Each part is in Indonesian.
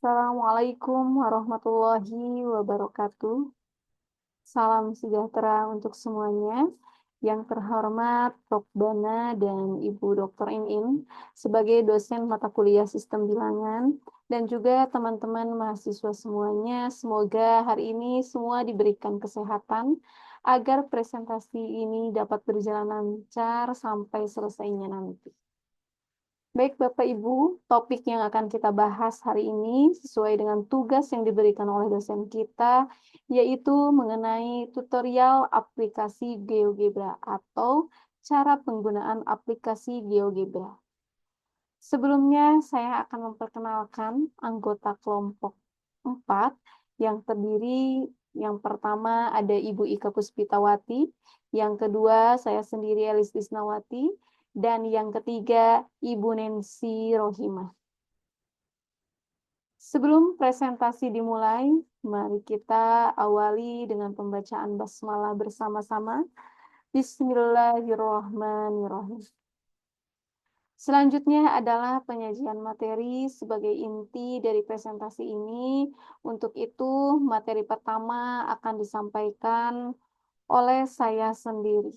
Assalamualaikum warahmatullahi wabarakatuh. Salam sejahtera untuk semuanya. Yang terhormat Prof. Dana dan Ibu Dr. In sebagai dosen mata kuliah Sistem Bilangan dan juga teman-teman mahasiswa semuanya. Semoga hari ini semua diberikan kesehatan agar presentasi ini dapat berjalan lancar sampai selesainya nanti. Baik, Bapak Ibu, topik yang akan kita bahas hari ini sesuai dengan tugas yang diberikan oleh dosen kita, yaitu mengenai tutorial aplikasi GeoGebra atau cara penggunaan aplikasi GeoGebra. Sebelumnya, saya akan memperkenalkan anggota kelompok 4 yang terdiri yang pertama ada Ibu Ika Puspitawati, yang kedua saya sendiri Elis Disnawati, dan yang ketiga Ibu Nancy Rohimah. Sebelum presentasi dimulai, mari kita awali dengan pembacaan basmalah bersama-sama. Bismillahirrahmanirrahim. Selanjutnya adalah penyajian materi sebagai inti dari presentasi ini. Untuk itu, materi pertama akan disampaikan oleh saya sendiri.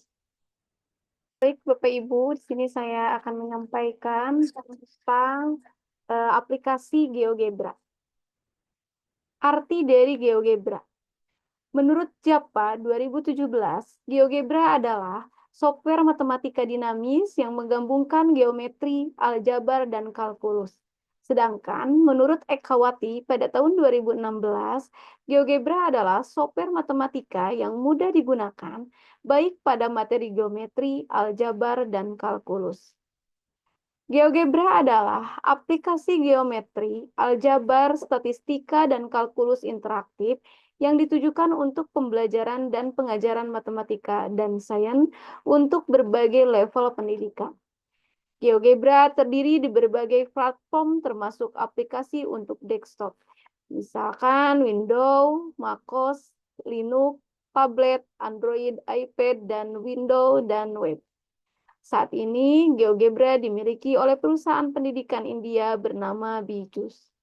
Baik, Bapak Ibu, di sini saya akan menyampaikan tentang aplikasi GeoGebra. Arti dari GeoGebra. Menurut JAPA 2017, GeoGebra adalah software matematika dinamis yang menggabungkan geometri, aljabar, dan kalkulus. Sedangkan menurut Ekawati pada tahun 2016, GeoGebra adalah software matematika yang mudah digunakan baik pada materi geometri, aljabar, dan kalkulus. GeoGebra adalah aplikasi geometri, aljabar, statistika, dan kalkulus interaktif yang ditujukan untuk pembelajaran dan pengajaran matematika dan sains untuk berbagai level pendidikan. GeoGebra terdiri di berbagai platform termasuk aplikasi untuk desktop, misalkan Windows, MacOS, Linux, tablet, Android, iPad, dan Windows dan web. Saat ini, GeoGebra dimiliki oleh perusahaan pendidikan India bernama Bijus.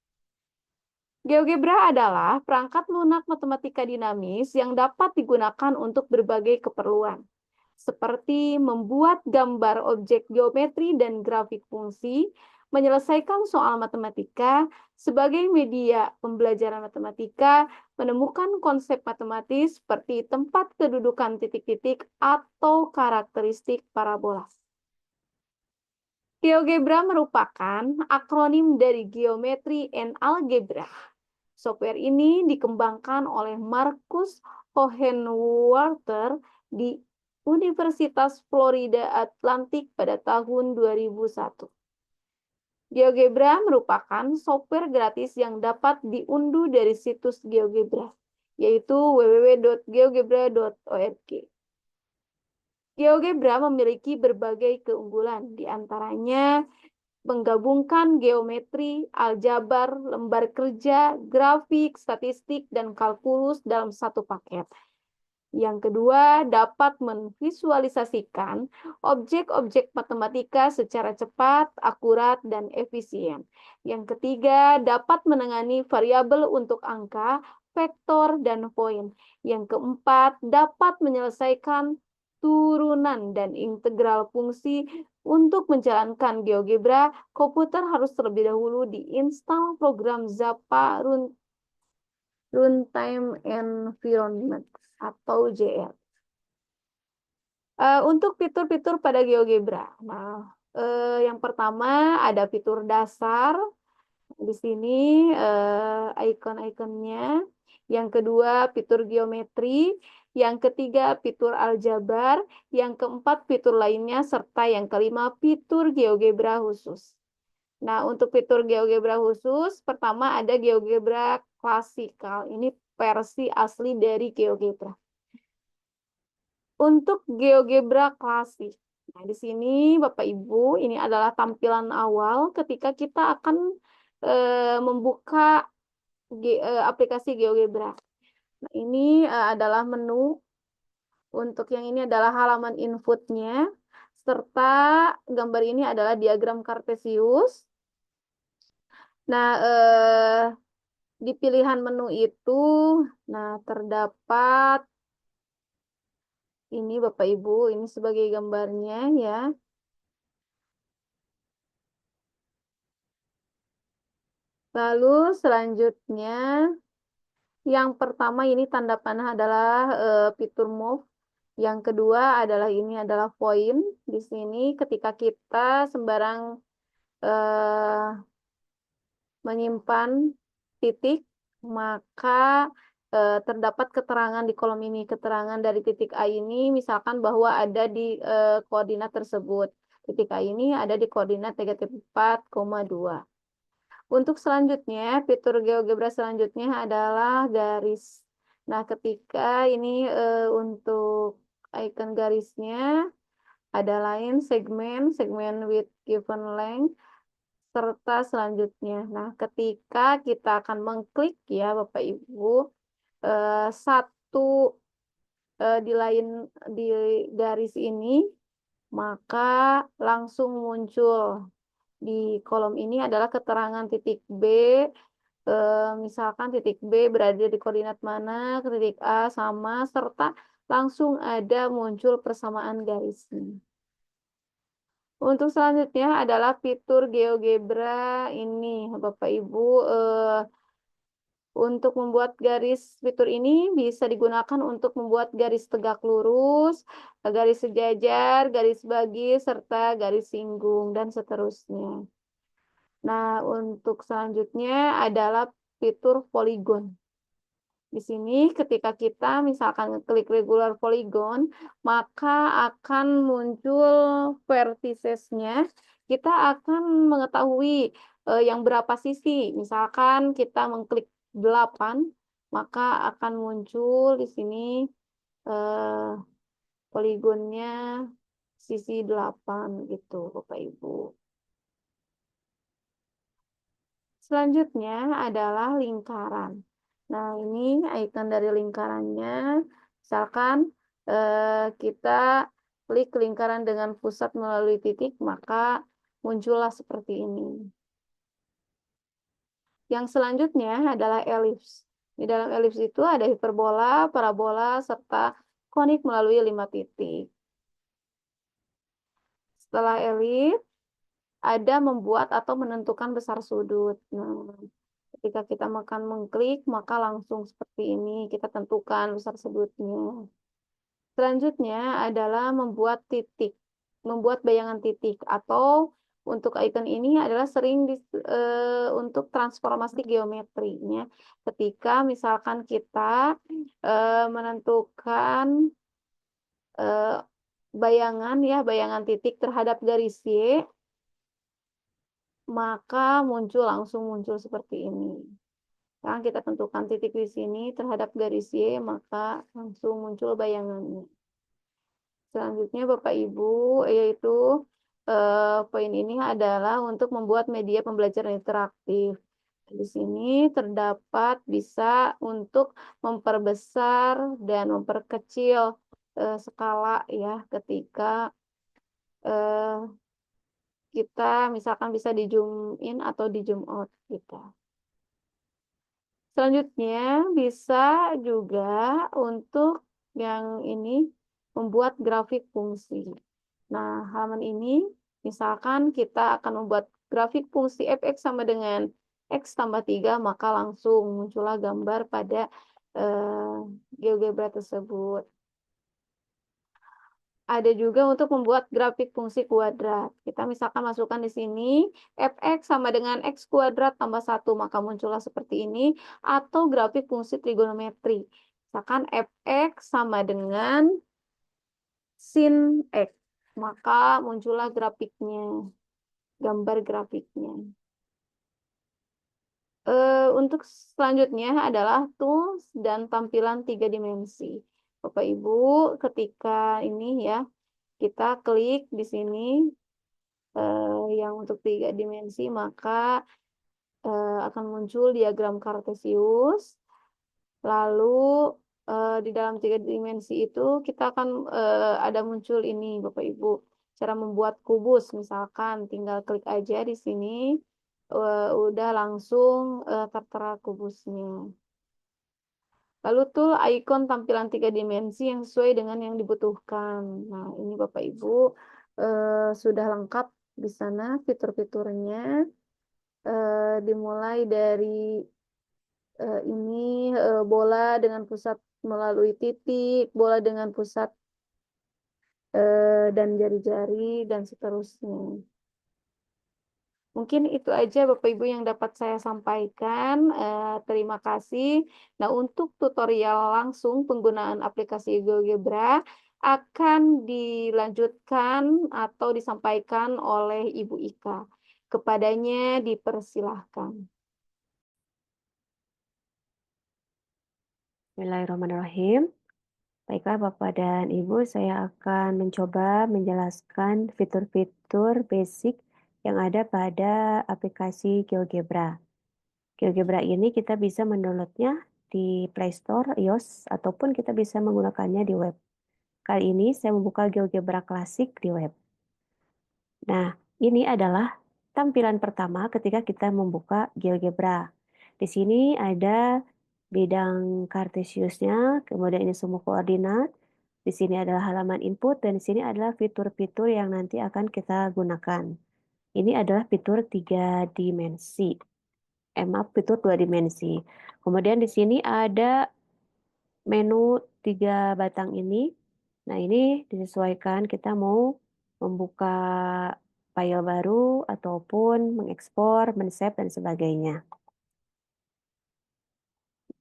GeoGebra adalah perangkat lunak matematika dinamis yang dapat digunakan untuk berbagai keperluan, seperti membuat gambar objek geometri dan grafik fungsi, menyelesaikan soal matematika sebagai media pembelajaran matematika, menemukan konsep matematis seperti tempat kedudukan titik-titik atau karakteristik parabola. GeoGebra merupakan akronim dari Geometry and Algebra. Software ini dikembangkan oleh Marcus Hohenwarter di Universitas Florida Atlantic pada tahun 2001. GeoGebra merupakan software gratis yang dapat diunduh dari situs GeoGebra, yaitu www.geogebra.org. GeoGebra memiliki berbagai keunggulan, di antaranya menggabungkan geometri, aljabar, lembar kerja, grafik, statistik, dan kalkulus dalam satu paket. Yang kedua, dapat memvisualisasikan objek-objek matematika secara cepat, akurat, dan efisien. Yang ketiga, dapat menangani variabel untuk angka, vektor, dan poin. Yang keempat, dapat menyelesaikan turunan dan integral fungsi. Untuk menjalankan GeoGebra, komputer harus terlebih dahulu diinstal program Java Runtime Environment atau JR. Untuk fitur-fitur pada GeoGebra. Nah, yang pertama ada fitur dasar. Di sini icon-iconnya. Yang kedua fitur geometri. Yang ketiga fitur aljabar. Yang keempat fitur lainnya. Serta yang kelima fitur GeoGebra khusus. Nah, untuk fitur GeoGebra khusus, pertama ada GeoGebra klasikal. Ini versi asli dari GeoGebra. Untuk GeoGebra klasik. Nah, di sini Bapak Ibu, ini adalah tampilan awal ketika kita akan membuka aplikasi GeoGebra. Nah, ini adalah menu. Untuk yang ini adalah halaman inputnya, serta gambar ini adalah diagram Kartesius. Nah, Di pilihan menu itu, nah terdapat ini Bapak Ibu, ini sebagai gambarnya ya. Lalu selanjutnya, yang pertama ini tanda panah adalah fitur move. Yang kedua adalah ini adalah poin. Di sini ketika kita sembarang eh, menyimpan titik, maka terdapat keterangan di kolom ini. Keterangan dari titik A ini misalkan bahwa ada di koordinat tersebut. Titik A ini ada di koordinat negatif 4,2. Untuk selanjutnya, fitur GeoGebra selanjutnya adalah garis. Nah, ketika ini untuk icon garisnya ada lain segmen, segmen with given length, serta selanjutnya. Nah, ketika kita akan mengklik ya Bapak Ibu, satu di lain di garis ini, maka langsung muncul di kolom ini adalah keterangan titik B. Misalkan titik B berada di koordinat mana, ke titik A sama, serta langsung ada muncul persamaan garisnya. Untuk selanjutnya adalah fitur GeoGebra ini, Bapak Ibu. Untuk membuat garis, fitur ini bisa digunakan untuk membuat garis tegak lurus, garis sejajar, garis bagi, serta garis singgung, dan seterusnya. Nah, untuk selanjutnya adalah fitur poligon. Di sini ketika kita misalkan klik regular polygon, maka akan muncul verticesnya. Kita akan mengetahui yang berapa sisi. Misalkan kita mengklik 8, maka akan muncul di sini eh, poligonnya sisi 8 gitu, Bapak Ibu. Selanjutnya adalah lingkaran. Nah, ini icon dari lingkarannya. Misalkan kita klik lingkaran dengan pusat melalui titik, maka muncullah seperti ini. Yang selanjutnya adalah elips. Di dalam elips itu ada hiperbola, parabola, serta konik melalui 5 titik. Setelah elips, ada membuat atau menentukan besar sudut. Nah, ketika kita akan mengklik, maka langsung seperti ini kita tentukan besar sudutnya. Selanjutnya adalah membuat titik, membuat bayangan titik, atau untuk icon ini adalah sering untuk transformasi geometrinya. Ketika misalkan kita menentukan eh, bayangan ya, bayangan titik terhadap garis Y, maka langsung muncul seperti ini. Sekarang kita tentukan titik di sini terhadap garis Y, maka langsung muncul bayangannya. Selanjutnya Bapak Ibu, yaitu poin ini adalah untuk membuat media pembelajaran interaktif. Di sini terdapat bisa untuk memperbesar dan memperkecil skala ya ketika eh, kita misalkan bisa di zoom in atau di zoom out gitu. Selanjutnya bisa juga untuk yang ini membuat grafik fungsi. Nah, halaman ini misalkan kita akan membuat grafik fungsi fx sama dengan x tambah 3, maka langsung muncullah gambar pada GeoGebra tersebut. Ada juga untuk membuat grafik fungsi kuadrat. Kita misalkan masukkan di sini fx sama dengan x kuadrat tambah 1, maka muncullah seperti ini. Atau grafik fungsi trigonometri. Misalkan fx sama dengan sin x, maka muncullah grafiknya, gambar grafiknya. Untuk selanjutnya adalah tools dan tampilan 3 dimensi. Bapak Ibu, ketika ini ya, kita klik di sini yang untuk 3 dimensi, maka akan muncul diagram kartesius. Lalu di dalam 3 dimensi itu kita akan ada muncul ini Bapak Ibu, cara membuat kubus. Misalkan tinggal klik aja di sini udah langsung tertera kubusnya. Lalu tuh ikon tampilan tiga dimensi yang sesuai dengan yang dibutuhkan. Nah, ini Bapak Ibu sudah lengkap di sana fitur-fiturnya. Dimulai dari ini bola dengan pusat melalui titik, bola dengan pusat dan jari-jari dan seterusnya. Mungkin itu aja Bapak Ibu yang dapat saya sampaikan. Terima kasih. Nah, untuk tutorial langsung penggunaan aplikasi GeoGebra akan dilanjutkan atau disampaikan oleh Ibu Ika. Kepadanya dipersilahkan. Bismillahirrahmanirrahim. Baiklah Bapak dan Ibu, saya akan mencoba menjelaskan fitur-fitur basic yang ada pada aplikasi GeoGebra. GeoGebra ini kita bisa mendownloadnya di Play Store, iOS, ataupun kita bisa menggunakannya di web. Kali ini saya membuka GeoGebra Classic di web. Nah, ini adalah tampilan pertama ketika kita membuka GeoGebra. Di sini ada bidang Cartesiusnya, kemudian ini semua koordinat. Di sini adalah halaman input dan di sini adalah fitur-fitur yang nanti akan kita gunakan. Ini adalah fitur 3 dimensi. Maaf, fitur 2 dimensi. Kemudian di sini ada menu 3 batang ini. Nah, ini disesuaikan kita mau membuka file baru ataupun mengekspor, men-save, dan sebagainya.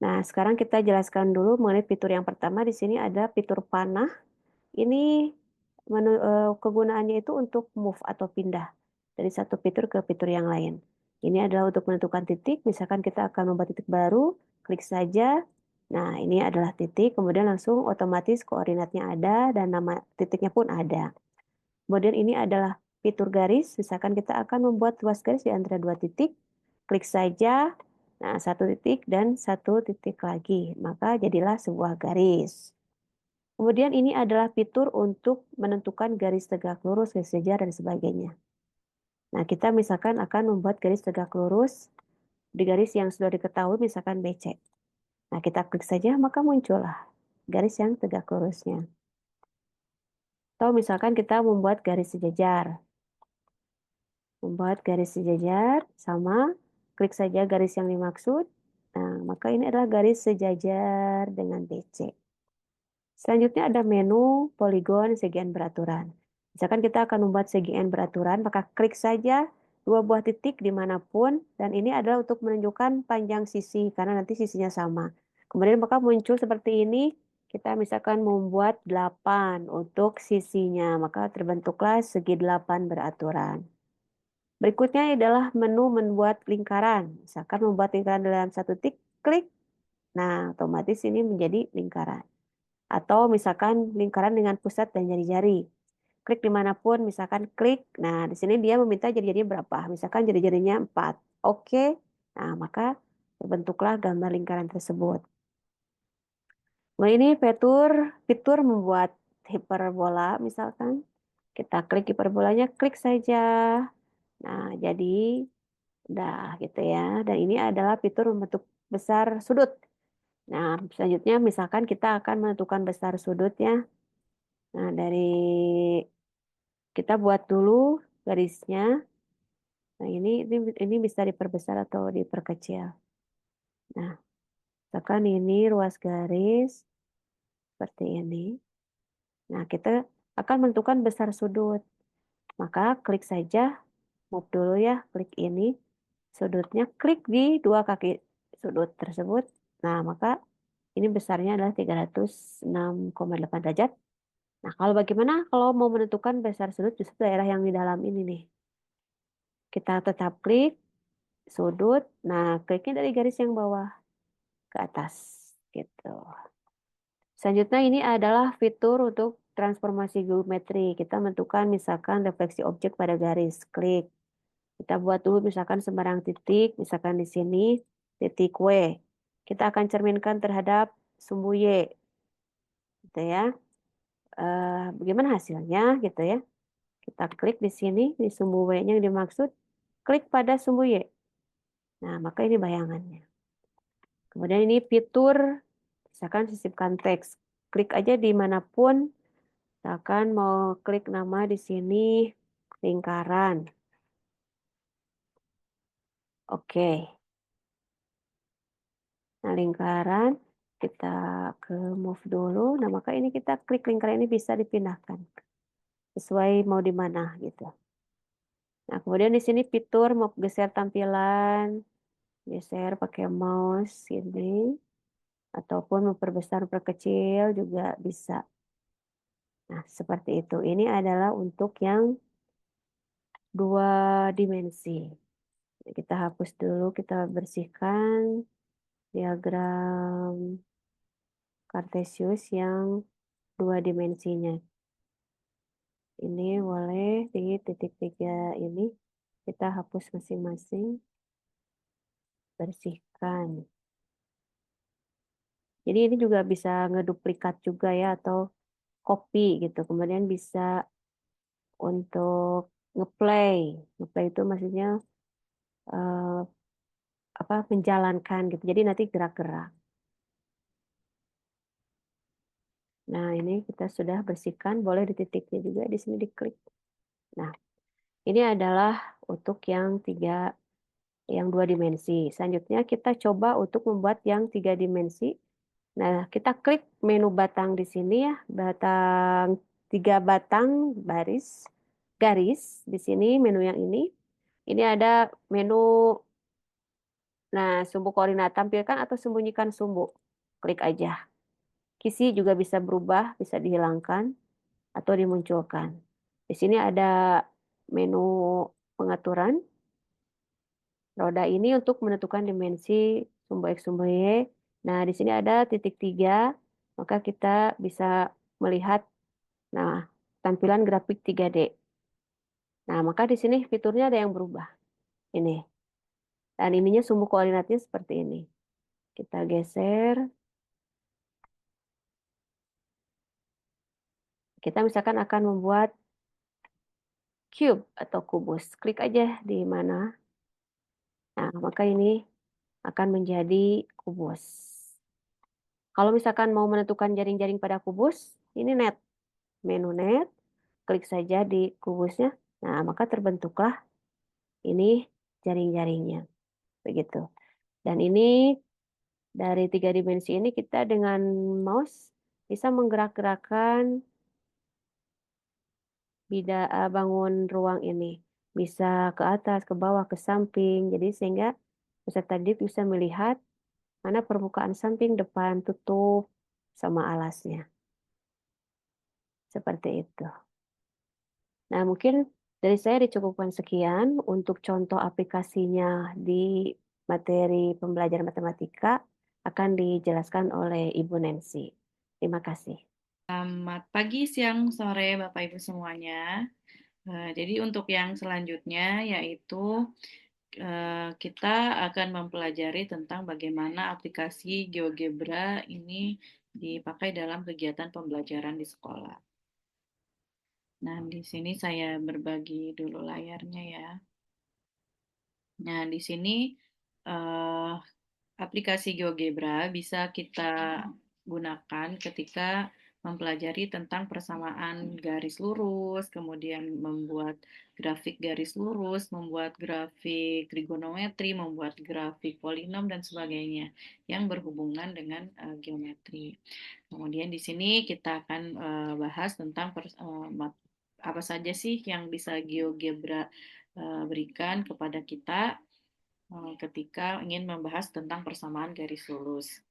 Nah, sekarang kita jelaskan dulu mengenai fitur yang pertama. Di sini ada fitur panah. Ini kegunaannya itu untuk move atau pindah dari satu fitur ke fitur yang lain. Ini adalah untuk menentukan titik. Misalkan kita akan membuat titik baru, klik saja. Nah, ini adalah titik, kemudian langsung otomatis koordinatnya ada dan nama titiknya pun ada. Kemudian ini adalah fitur garis. Misalkan kita akan membuat luas garis di antara dua titik, klik saja. Nah, satu titik dan satu titik lagi. Maka jadilah sebuah garis. Kemudian ini adalah fitur untuk menentukan garis tegak lurus, garis sejajar, dan sebagainya. Nah, kita misalkan akan membuat garis tegak lurus di garis yang sudah diketahui, misalkan BC. Nah, kita klik saja, maka muncullah garis yang tegak lurusnya. Atau misalkan kita membuat garis sejajar. Membuat garis sejajar, sama, klik saja garis yang dimaksud. Nah, maka ini adalah garis sejajar dengan BC. Selanjutnya ada menu poligon segian beraturan. Misalkan kita akan membuat segian beraturan, maka klik saja dua buah titik dimanapun, dan ini adalah untuk menunjukkan panjang sisi, karena nanti sisinya sama. Kemudian maka muncul seperti ini, kita misalkan membuat 8 untuk sisinya, maka terbentuklah segi 8 beraturan. Berikutnya adalah menu membuat lingkaran. Misalkan membuat lingkaran dalam satu titik, klik. Nah, otomatis ini menjadi lingkaran. Atau misalkan lingkaran dengan pusat dan jari-jari. Klik dimanapun, misalkan klik. Nah, di sini dia meminta jari-jarinya berapa. Misalkan jari-jarinya 4. Oke. Nah, maka terbentuklah gambar lingkaran tersebut. Nah, ini fitur membuat hiperbola misalkan. Kita klik hiperbolanya, klik saja. Nah, jadi udah gitu ya. Dan ini adalah fitur membentuk besar sudut. Nah, selanjutnya misalkan kita akan menentukan besar sudutnya. Nah, dari kita buat dulu garisnya. Nah, ini bisa diperbesar atau diperkecil. Nah, misalkan ini ruas garis seperti ini. Nah, kita akan menentukan besar sudut. Maka klik saja, move dulu ya, klik ini. Sudutnya klik di dua kaki sudut tersebut. Nah, maka ini besarnya adalah 306,8 derajat. Nah, kalau bagaimana kalau mau menentukan besar sudut justru daerah yang di dalam ini nih. Kita tetap klik sudut. Nah, kliknya dari garis yang bawah ke atas gitu. Selanjutnya ini adalah fitur untuk transformasi geometri. Kita menentukan misalkan refleksi objek pada garis. Klik. Kita buat dulu misalkan sembarang titik, misalkan di sini titik W. Kita akan cerminkan terhadap sumbu Y, gitu ya. Bagaimana hasilnya, gitu ya. Kita klik di sini, di sumbu W-nya yang dimaksud, klik pada sumbu Y. Nah, maka ini bayangannya. Kemudian ini fitur, misalkan sisipkan teks. Klik aja dimanapun, misalkan mau klik nama di sini, lingkaran. Oke, nah lingkaran, kita ke move dulu. Nah, maka ini kita klik lingkaran ini bisa dipindahkan. Sesuai mau di mana gitu. Nah, kemudian di sini fitur mau geser tampilan, geser pakai mouse ini, ataupun memperbesar, memperkecil juga bisa. Nah, seperti itu. Ini adalah untuk yang 2 dimensi. Kita hapus dulu, kita bersihkan diagram Kartesius yang 2 dimensinya. Ini boleh di titik 3 ini kita hapus masing-masing, bersihkan. Jadi ini juga bisa ngeduplikat juga ya atau copy gitu. Kemudian bisa untuk ngeplay. Ngeplay itu maksudnya eh, apa menjalankan gitu. Jadi nanti gerak-gerak. Nah, ini kita sudah bersihkan, boleh di titiknya juga di sini diklik. Nah, ini adalah untuk yang 2 dimensi. Selanjutnya kita coba untuk membuat yang 3 dimensi. Nah, kita klik menu batang di sini ya, 3 batang garis di sini menu yang ini. Ini ada menu, nah sumbu koordinat tampilkan atau sembunyikan sumbu. Klik aja. Kisi juga bisa berubah, bisa dihilangkan atau dimunculkan. Di sini ada menu pengaturan. Roda ini untuk menentukan dimensi sumbu X, sumbu Y. Nah, di sini ada titik 3, maka kita bisa melihat, nah, tampilan grafik 3D. Nah, maka di sini fiturnya ada yang berubah. Ini. Dan ininya sumbu koordinatnya seperti ini. Kita geser. Kita misalkan akan membuat cube atau kubus. Klik aja di mana. Nah, maka ini akan menjadi kubus. Kalau misalkan mau menentukan jaring-jaring pada kubus, ini net. Menu net, klik saja di kubusnya. Nah, maka terbentuklah ini jaring-jaringnya. Begitu. Dan ini dari 3 dimensi ini kita dengan mouse bisa menggerak-gerakkan bangun ruang ini. Bisa ke atas, ke bawah, ke samping. Jadi sehingga peserta didik bisa melihat mana permukaan samping, depan, tutup, sama alasnya. Seperti itu. Nah, mungkin dari saya dicukupkan sekian untuk contoh aplikasinya di materi pembelajaran matematika akan dijelaskan oleh Ibu Nancy. Terima kasih. Selamat pagi, siang, sore, Bapak Ibu semuanya. Jadi untuk yang selanjutnya yaitu kita akan mempelajari tentang bagaimana aplikasi GeoGebra ini dipakai dalam kegiatan pembelajaran di sekolah. Nah, di sini saya berbagi dulu layarnya ya. Nah, di sini eh, aplikasi GeoGebra bisa kita gunakan ketika mempelajari tentang persamaan garis lurus, kemudian membuat grafik garis lurus, membuat grafik trigonometri, membuat grafik polinom dan sebagainya yang berhubungan dengan geometri. Kemudian di sini kita akan bahas tentang apa saja sih yang bisa GeoGebra berikan kepada kita ketika ingin membahas tentang persamaan garis lurus.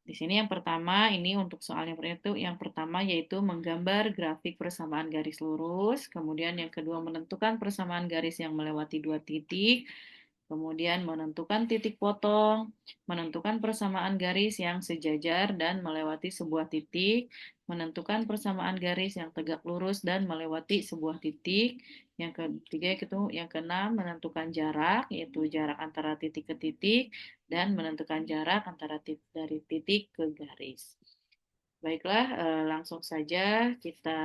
Di sini yang pertama, ini untuk soal yang pertama yaitu menggambar grafik persamaan garis lurus, kemudian yang kedua menentukan persamaan garis yang melewati 2 titik, kemudian menentukan titik potong, menentukan persamaan garis yang sejajar dan melewati sebuah titik, menentukan persamaan garis yang tegak lurus dan melewati sebuah titik. Yang ketiga itu yang keenam menentukan jarak, yaitu jarak antara titik ke titik dan menentukan jarak antara dari titik ke garis. Baiklah, langsung saja kita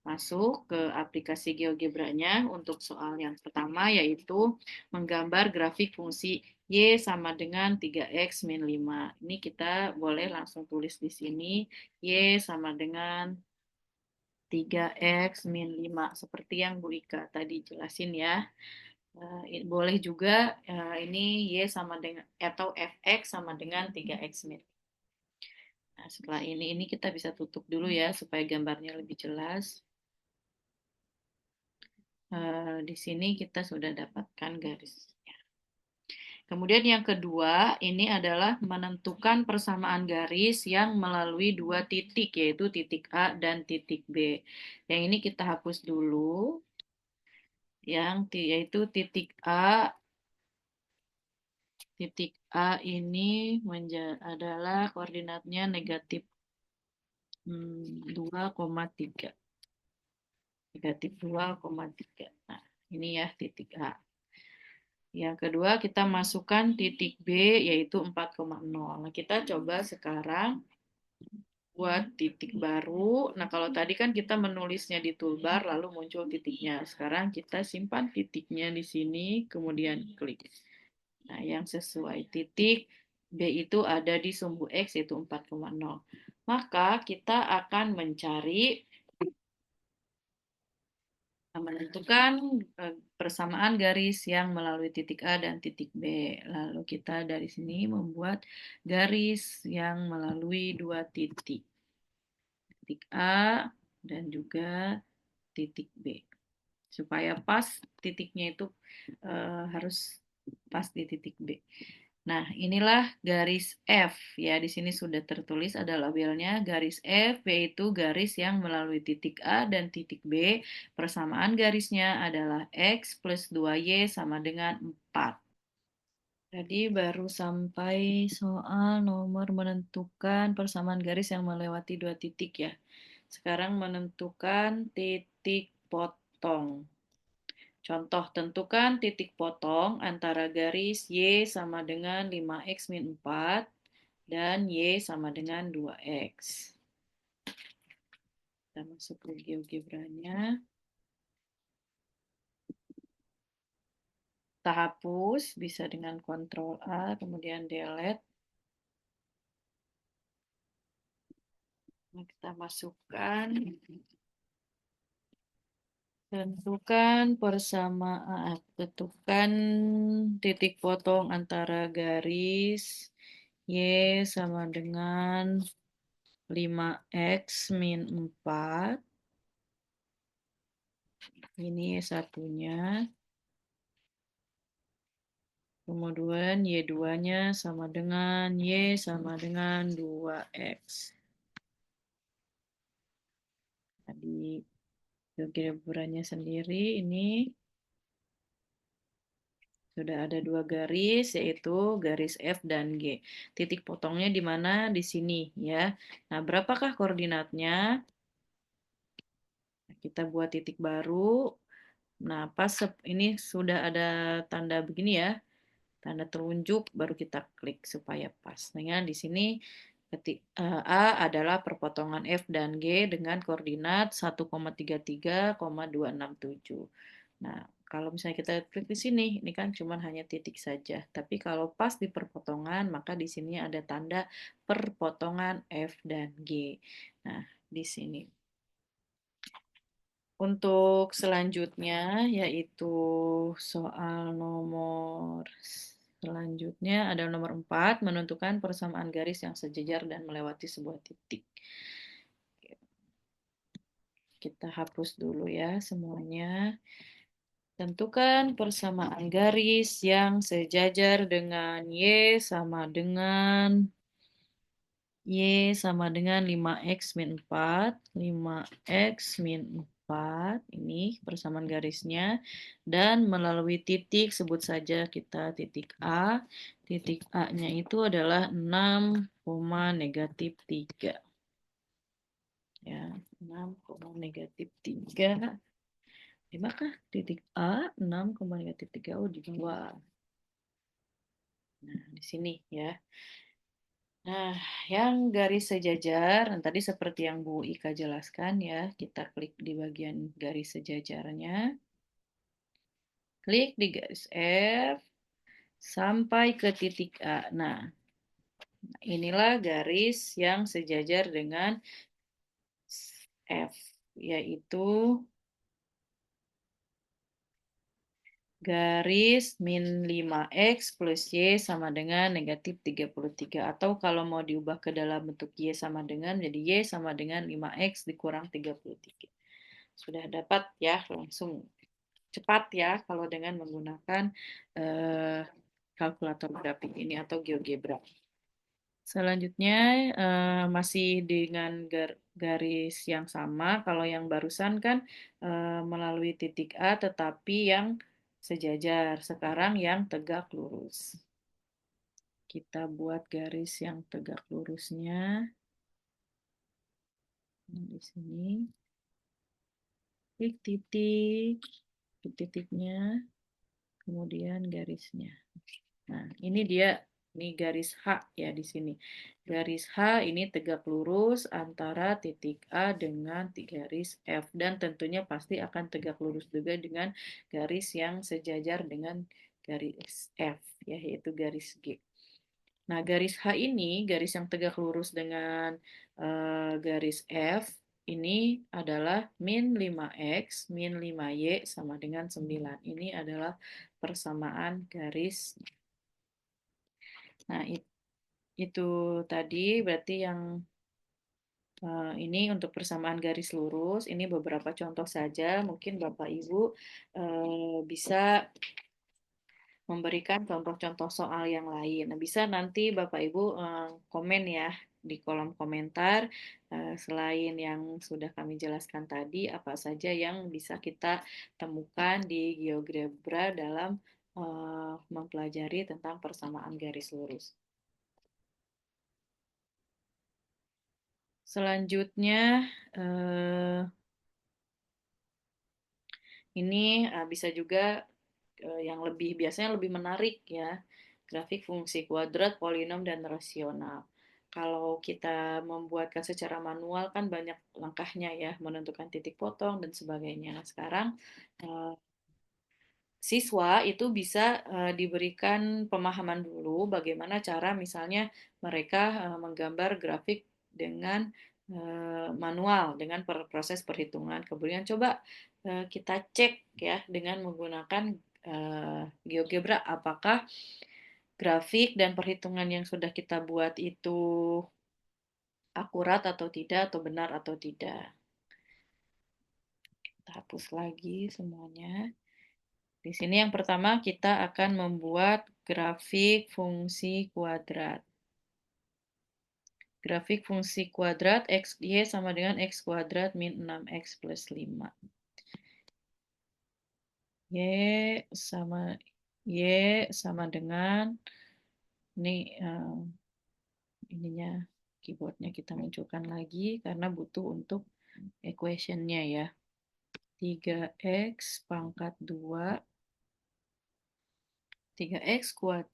masuk ke aplikasi GeoGebra-nya untuk soal yang pertama, yaitu menggambar grafik fungsi Y sama dengan 3X min 5. Ini kita boleh langsung tulis di sini, Y sama dengan 3X min 5, seperti yang Bu Ika tadi jelasin ya. Boleh juga ini Y sama dengan, atau Fx sama dengan 3X min. Nah, setelah ini kita bisa tutup dulu ya, supaya gambarnya lebih jelas. Di sini kita sudah dapatkan garisnya. Kemudian yang kedua, ini adalah menentukan persamaan garis yang melalui dua titik, yaitu titik A dan titik B. Yang ini kita hapus dulu, yaitu titik A. Titik A ini adalah koordinatnya negatif 2,3. Negatif 2,3. Nah, ini ya titik A. Yang kedua, kita masukkan titik B, yaitu 4,0. Nah, kita coba sekarang buat titik baru. Nah, kalau tadi kan kita menulisnya di toolbar, lalu muncul titiknya. Sekarang kita simpan titiknya di sini, kemudian klik. Nah, yang sesuai titik B itu ada di sumbu X, yaitu 4,0. Maka kita akan menentukan persamaan garis yang melalui titik A dan titik B. Lalu kita dari sini membuat garis yang melalui dua titik. Titik A dan juga titik B. Supaya pas titiknya itu harus pas di titik B. Nah, inilah garis F ya. Di sini sudah tertulis ada labelnya. Garis F yaitu garis yang melalui titik A dan titik B. Persamaan garisnya adalah X plus 2Y sama dengan 4. Tadi baru sampai soal nomor menentukan persamaan garis yang melewati dua titik ya. Sekarang menentukan titik potong. Contoh, tentukan titik potong antara garis Y sama dengan 5X min 4 dan Y sama dengan 2X. Kita masuk ke GeoGebra-nya. Kita hapus, bisa dengan Ctrl A, kemudian delete. Nah, kita masukkan. Tentukan titik potong antara garis Y sama dengan 5X min 4. Ini satunya. Kemudian Y2-nya sama dengan Y sama dengan 2X. Tadi geogebranya sendiri ini sudah ada dua garis, yaitu garis F dan G. Titik potongnya di mana? Di sini ya. Nah, berapakah koordinatnya? Kita buat titik baru. Nah, pas ini sudah ada tanda begini ya. Tanda telunjuk, baru kita klik supaya pas. Dengan di sini A adalah perpotongan F dan G dengan koordinat 1,33,267. Nah, kalau misalnya kita klik di sini, ini kan cuma hanya titik saja. Tapi kalau pas di perpotongan, maka di sini ada tanda perpotongan F dan G. Nah, di sini. Untuk selanjutnya, yaitu soal nomor selanjutnya ada nomor 4, menentukan persamaan garis yang sejajar dan melewati sebuah titik. Kita hapus dulu ya semuanya. Tentukan persamaan garis yang sejajar dengan Y sama dengan 5X min 4. 5X min 4. Ini persamaan garisnya. Dan melalui titik, sebut saja kita titik A. Titik A-nya itu adalah 6, negatif 3. Ya, 6, negatif 3. Di mana titik A 6, negatif 3? Oh, di bawah. Nah, di sini ya. Nah, yang garis sejajar, tadi seperti yang Bu Ika jelaskan ya, kita klik di bagian garis sejajarnya, klik di garis F, sampai ke titik A. Nah, inilah garis yang sejajar dengan F, yaitu garis min 5x plus Y sama dengan negatif 33. Atau kalau mau diubah ke dalam bentuk Y sama dengan, jadi Y sama dengan 5x dikurang 33. Sudah dapat ya, langsung cepat ya kalau dengan menggunakan eh, kalkulator grafik ini atau GeoGebra. Selanjutnya masih dengan garis yang sama. Kalau yang barusan kan melalui titik A tetapi yang sejajar. Sekarang yang tegak lurus. Kita buat garis yang tegak lurusnya. Nah, di sini klik titik, titiknya, kemudian garisnya. Nah, ini dia, ini garis H ya di sini. Garis H ini tegak lurus antara titik A dengan garis F. Dan tentunya pasti akan tegak lurus juga dengan garis yang sejajar dengan garis F, ya, yaitu garis G. Nah, garis H ini, garis yang tegak lurus dengan garis F, ini adalah min 5x, min 5y sama dengan 9. Ini adalah persamaan garis. Nah, itu tadi berarti yang ini untuk persamaan garis lurus. Ini beberapa contoh saja. Mungkin Bapak Ibu bisa memberikan contoh-contoh soal yang lain. Nah, bisa nanti Bapak Ibu komen ya di kolom komentar selain yang sudah kami jelaskan tadi, apa saja yang bisa kita temukan di GeoGebra dalam mempelajari tentang persamaan garis lurus. Selanjutnya, ini bisa juga yang lebih biasanya lebih menarik ya, grafik fungsi kuadrat, polinom, dan rasional. Kalau kita membuatkan secara manual kan banyak langkahnya ya, menentukan titik potong dan sebagainya. Nah, sekarang eh, siswa itu bisa diberikan pemahaman dulu bagaimana cara misalnya mereka menggambar grafik dengan manual dengan proses perhitungan. Kemudian coba kita cek ya dengan menggunakan GeoGebra apakah grafik dan perhitungan yang sudah kita buat itu akurat atau tidak atau benar atau tidak. Kita hapus lagi semuanya. Di sini yang pertama kita akan membuat grafik fungsi kuadrat. Grafik fungsi kuadrat XY sama dengan X kuadrat min 6X plus 5. Y sama Y sama dengan, ini ininya keyboardnya kita munculkan lagi karena butuh untuk equationnya ya. 3X pangkat 2 3x kuadrat,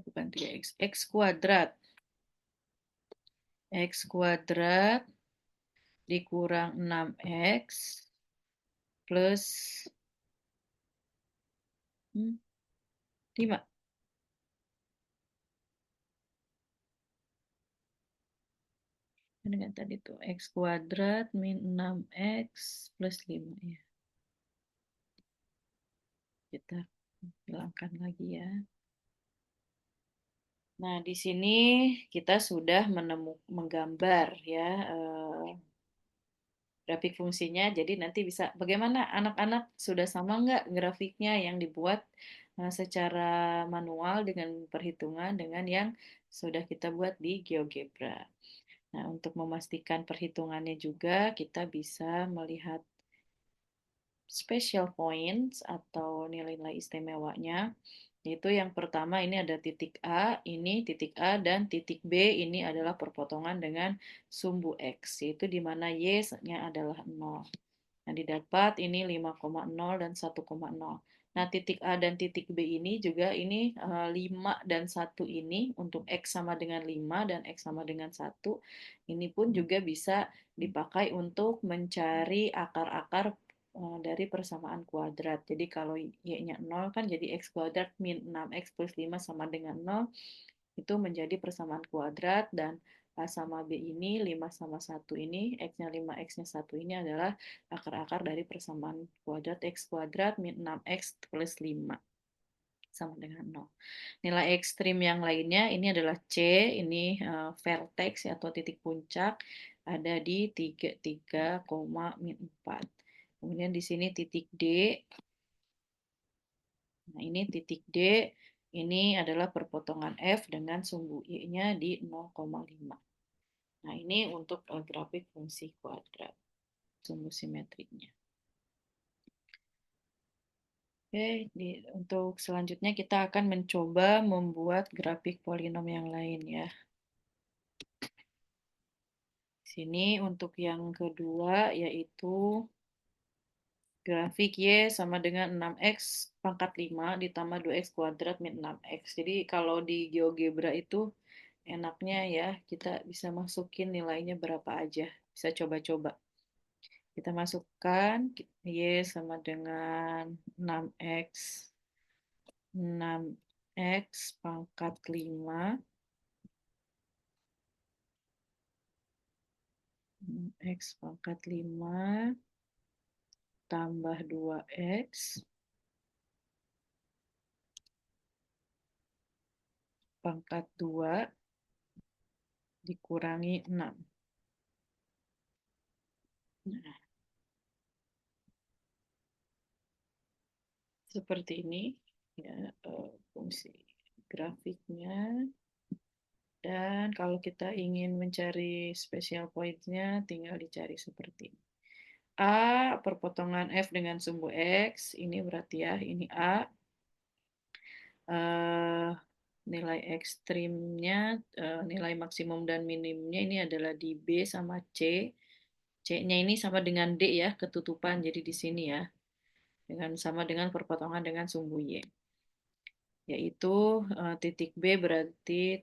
bukan 3x, x kuadrat. X kuadrat dikurang 6x plus 5. Dengan tadi tuh x kuadrat min 6x plus 5 ya. Kita hilangkan lagi ya. Nah, di sini kita sudah menggambar ya grafik fungsinya. Jadi nanti bisa bagaimana anak-anak sudah sama nggak grafiknya yang dibuat secara manual dengan perhitungan dengan yang sudah kita buat di GeoGebra. Nah, untuk memastikan perhitungannya juga kita bisa melihat special points atau nilai-nilai istimewanya. Yaitu yang pertama ini ada titik A, ini titik A dan titik B ini adalah perpotongan dengan sumbu X, yaitu di mana Y-nya adalah 0. Nah, didapat ini 5,0 dan 1,0. Nah, titik A dan titik B ini juga ini 5 dan 1 ini untuk X sama dengan 5 dan X sama dengan 1. Ini pun juga bisa dipakai untuk mencari akar-akar dari persamaan kuadrat. Jadi kalau Y-nya 0 kan jadi X kuadrat min 6X plus 5 sama dengan 0. Itu menjadi persamaan kuadrat dan A sama B ini 5 sama 1 ini X-nya 5 X-nya 1 ini adalah akar-akar dari persamaan kuadrat X kuadrat min 6X plus 5 sama dengan 0. Nilai ekstrim yang lainnya ini adalah C, ini vertex atau titik puncak ada di 33, min 4. Kemudian di sini titik D. Nah, ini titik D, ini adalah perpotongan F dengan sumbu Y-nya di 0,5. Nah, ini untuk grafik fungsi kuadrat, sumbu simetriknya. Oke, untuk selanjutnya kita akan mencoba membuat grafik polinom yang lain ya. Sini untuk yang kedua yaitu grafik Y sama dengan 6X pangkat 5 ditambah 2X kuadrat min 6X. Jadi kalau di GeoGebra itu enaknya ya kita bisa masukin nilainya berapa aja. Bisa coba-coba. Kita masukkan Y sama dengan 6X. 6X pangkat 5. X pangkat 5 tambah 2X pangkat 2 dikurangi 6. Nah, seperti ini ya fungsi grafiknya. Dan kalau kita ingin mencari special point-nya, tinggal dicari seperti ini. A, perpotongan F dengan sumbu X, ini berarti ya, ini A. Eh, nilai ekstrimnya, nilai maksimum dan minimumnya ini adalah di B sama C. C-nya ini sama dengan D ya, ketutupan, jadi di sini ya. Dengan sama dengan perpotongan dengan sumbu Y. Yaitu titik B berarti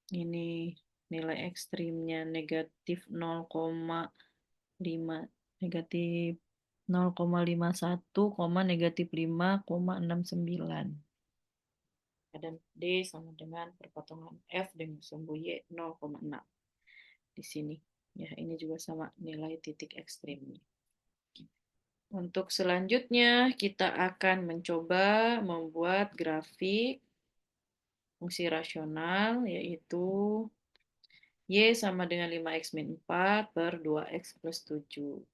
ini nilai ekstrimnya negatif 0,5 negatif 0,51, negatif 5,69. Dan D sama dengan perpotongan F dengan sumbu Y 0,6. Di sini. Ya, ini juga sama nilai titik ekstrimnya. Untuk selanjutnya, kita akan mencoba membuat grafik fungsi rasional, yaitu Y sama dengan 5X min 4 per 2X plus 7.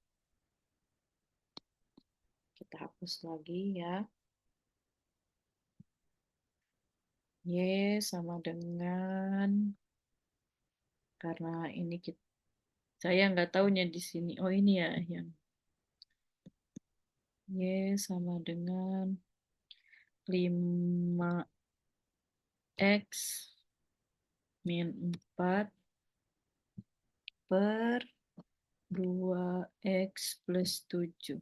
Kita hapus lagi ya. Y sama dengan, karena ini saya nggak tahunya di sini. Oh ini ya yang Y sama dengan 5X min 4 per 2X plus 7.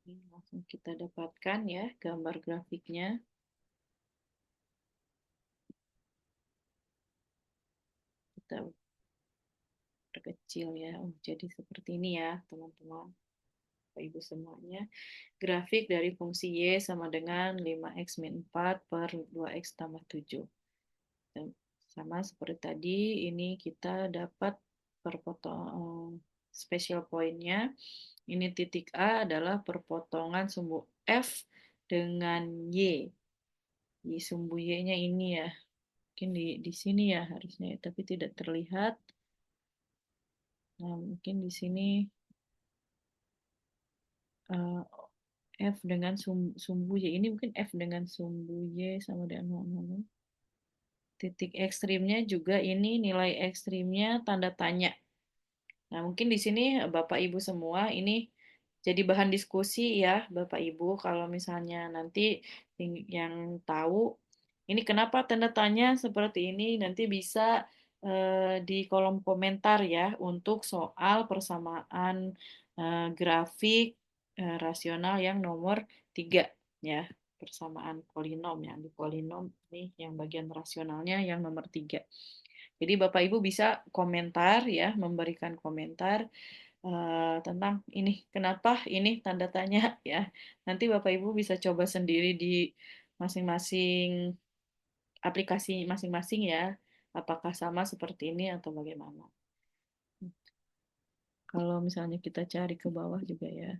Ini langsung kita dapatkan ya gambar grafiknya. Kita perkecil ya. Oh, jadi seperti ini ya teman-teman. Bapak Ibu semuanya. Grafik dari fungsi Y sama dengan 5X min 4 per 2X tambah 7. Dan sama seperti tadi, ini kita dapat perpotongan special point-nya. Ini titik A adalah perpotongan sumbu F dengan Y. Di sumbu Y-nya ini ya. Mungkin di sini ya harusnya, tapi tidak terlihat. Nah, mungkin di sini uh, F dengan sumbu Y. Ini mungkin F dengan sumbu Y sama dengan 0. Titik ekstrimnya juga ini nilai ekstrimnya tanda tanya. Nah, mungkin di sini Bapak Ibu semua ini jadi bahan diskusi ya Bapak Ibu kalau misalnya nanti yang tahu ini kenapa tanda tanya seperti ini nanti bisa di kolom komentar ya untuk soal persamaan grafik rasional yang nomor 3 ya, persamaan polinom ya. Di polinom ini yang bagian rasionalnya yang nomor 3. Jadi Bapak Ibu bisa komentar ya, memberikan komentar tentang ini kenapa ini tanda tanya ya. Nanti Bapak Ibu bisa coba sendiri di masing-masing aplikasi masing-masing ya. Apakah sama seperti ini atau bagaimana? Kalau misalnya kita cari ke bawah juga ya.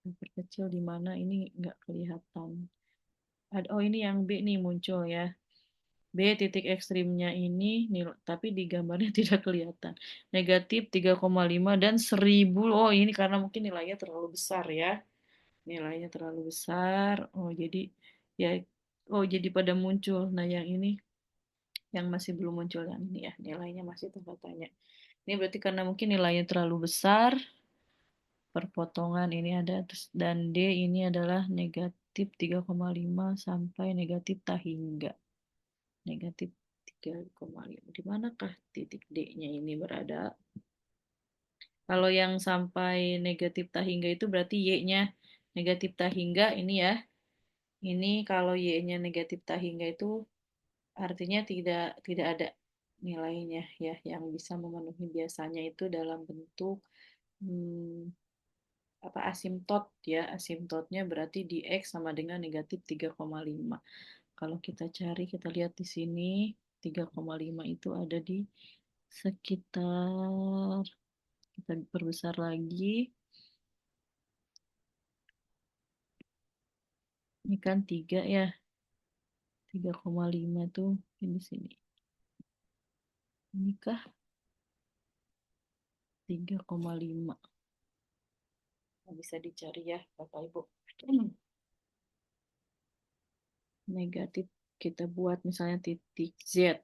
Perkecil di mana ini nggak kelihatan. Oh ini yang B nih muncul ya. B titik ekstrimnya ini tapi di gambarnya tidak kelihatan. Negatif 3,5 dan 1000. Oh ini karena mungkin nilainya terlalu besar ya. Nilainya terlalu besar. Oh jadi ya jadi pada muncul. Nah yang ini yang masih belum muncul yang ini ya. Nilainya masih tanda tanya. Ini berarti karena mungkin nilainya terlalu besar. Perpotongan ini ada dan D ini adalah negatif 3,5 sampai negatif tak hingga. Negatif 3,5. Di manakah titik D-nya ini berada? Kalau yang sampai negatif tak hingga itu berarti Y-nya negatif tak hingga ini ya. Ini kalau Y-nya negatif tak hingga itu artinya tidak ada nilainya ya yang bisa memenuhi biasanya itu dalam bentuk apa asimtot ya. Asimtotnya berarti di X sama dengan negatif 3,5. Kalau kita cari, kita lihat di sini 3,5 itu ada di sekitar, kita perbesar lagi. Ini kan 3 ya. 3,5 tuh di sini. Inikah 3,5. Bisa dicari ya, Bapak Ibu. Negatif kita buat misalnya titik Z.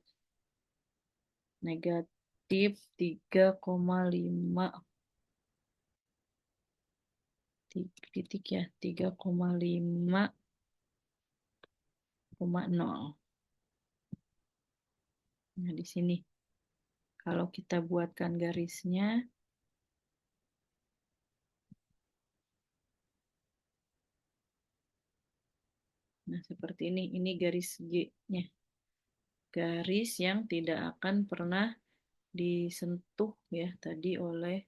Negatif 3,5 titik ya 3,5,0. Nah, di sini kalau kita buatkan garisnya nah seperti ini garis G-nya. Garis yang tidak akan pernah disentuh ya tadi oleh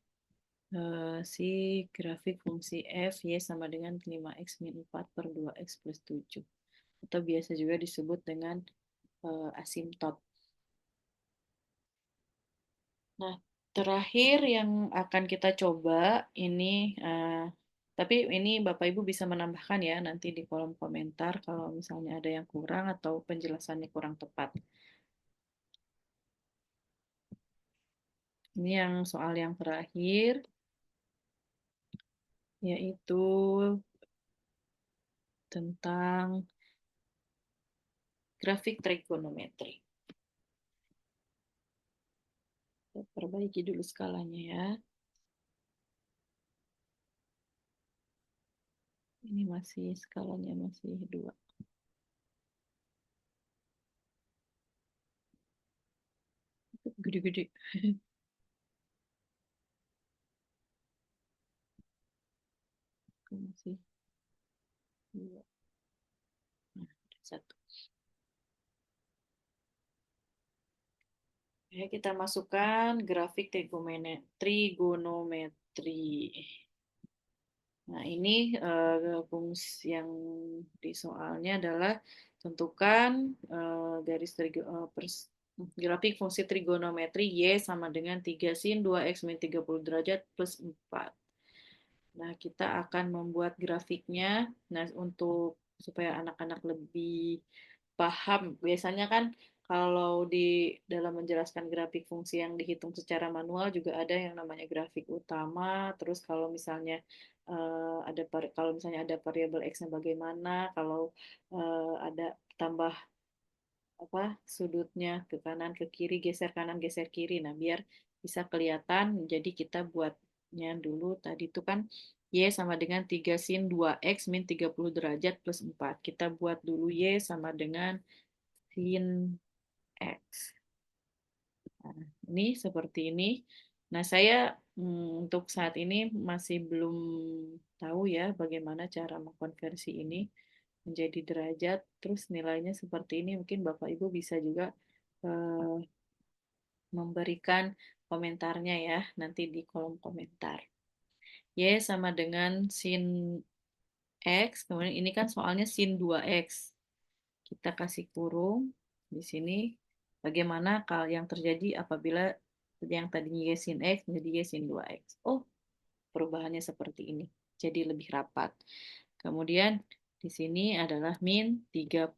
si grafik fungsi f y sama dengan 5x min 4 per 2x plus 7 atau biasa juga disebut dengan asimtot. Nah, terakhir yang akan kita coba ini tapi ini Bapak Ibu bisa menambahkan ya nanti di kolom komentar kalau misalnya ada yang kurang atau penjelasannya kurang tepat. Ini yang soal yang terakhir yaitu tentang grafik trigonometri. Kita perbaiki dulu skalanya ya. Ini masih skalanya masih 2. Gede-gede. Masih 2. Nah, 1. Ya, kita masukkan grafik trigonometri. Nah, ini fungsi yang di soalnya adalah tentukan grafik fungsi trigonometri Y sama dengan 3 sin 2x min 30 derajat plus 4. Nah, kita akan membuat grafiknya. Nah, untuk supaya anak-anak lebih paham, biasanya kan kalau di dalam menjelaskan grafik fungsi yang dihitung secara manual juga ada yang namanya grafik utama. Terus kalau misalnya kalau misalnya ada variabel x-nya bagaimana, kalau ada tambah apa sudutnya ke kanan ke kiri, geser kanan geser kiri. Nah, biar bisa kelihatan. Jadi kita buatnya dulu tadi itu kan Y sama dengan 3 sin 2x min 30 derajat plus 4. Kita buat dulu Y sama dengan sin X. Nah, ini seperti ini. Nah, saya Untuk saat ini masih belum tahu ya bagaimana cara mengkonversi ini menjadi derajat, terus nilainya seperti ini. Mungkin Bapak Ibu bisa juga eh, memberikan komentarnya ya nanti di kolom komentar. Y sama dengan sin X, kemudian ini kan soalnya sin 2X. Kita kasih kurung di sini. Bagaimana kalau yang terjadi apabila yang tadinya Y sin X menjadi Y sin 2X. Oh, perubahannya seperti ini. Jadi lebih rapat. Kemudian di sini adalah min 30.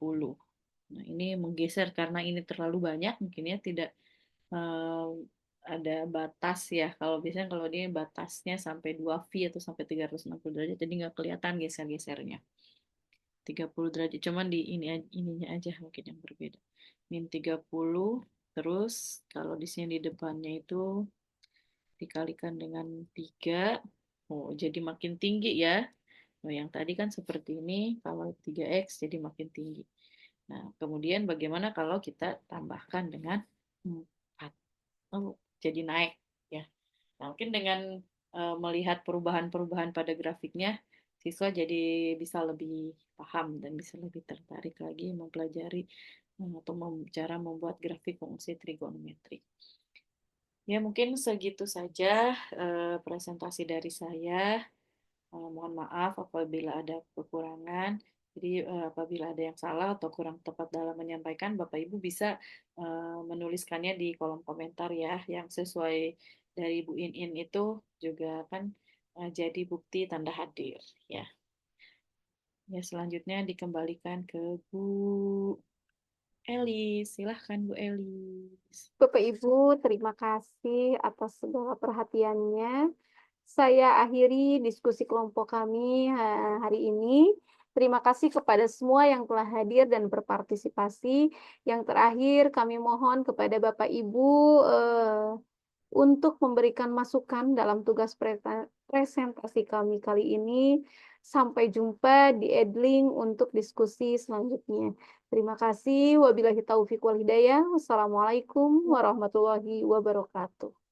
Nah, ini menggeser karena ini terlalu banyak, mungkin ya tidak eh, ada batas ya. Kalau biasanya kalau ini batasnya sampai 2V atau sampai 360 derajat, jadi nggak kelihatan geser-gesernya. 30 derajat, cuman di ininya aja mungkin yang berbeda. Min 30, terus kalau di sini di depannya itu dikalikan dengan 3. Oh, jadi makin tinggi ya. Oh, yang tadi kan seperti ini, kalau 3X jadi makin tinggi. Nah, kemudian bagaimana kalau kita tambahkan dengan 4? Oh, jadi naik ya. Nah, mungkin dengan melihat perubahan-perubahan pada grafiknya, siswa jadi bisa lebih paham dan bisa lebih tertarik lagi mempelajari atau cara membuat grafik fungsi trigonometri. Ya, mungkin segitu saja presentasi dari saya. Mohon maaf apabila ada kekurangan. Jadi apabila ada yang salah atau kurang tepat dalam menyampaikan, Bapak Ibu bisa menuliskannya di kolom komentar ya. Yang sesuai dari Bu In itu juga akan jadi bukti tanda hadir ya. Ya, selanjutnya dikembalikan ke Bu Elis. Silahkan Bu Elis. Bapak Ibu, terima kasih atas segala perhatiannya. Saya akhiri diskusi kelompok kami hari ini. Terima kasih kepada semua yang telah hadir dan berpartisipasi. Yang terakhir, kami mohon kepada Bapak Ibu untuk memberikan masukan dalam tugas presentasi kami kali ini. Sampai jumpa di Edling untuk diskusi selanjutnya. Terima kasih. Wabillahi taufiq wal hidayah. Wassalamualaikum warahmatullahi wabarakatuh.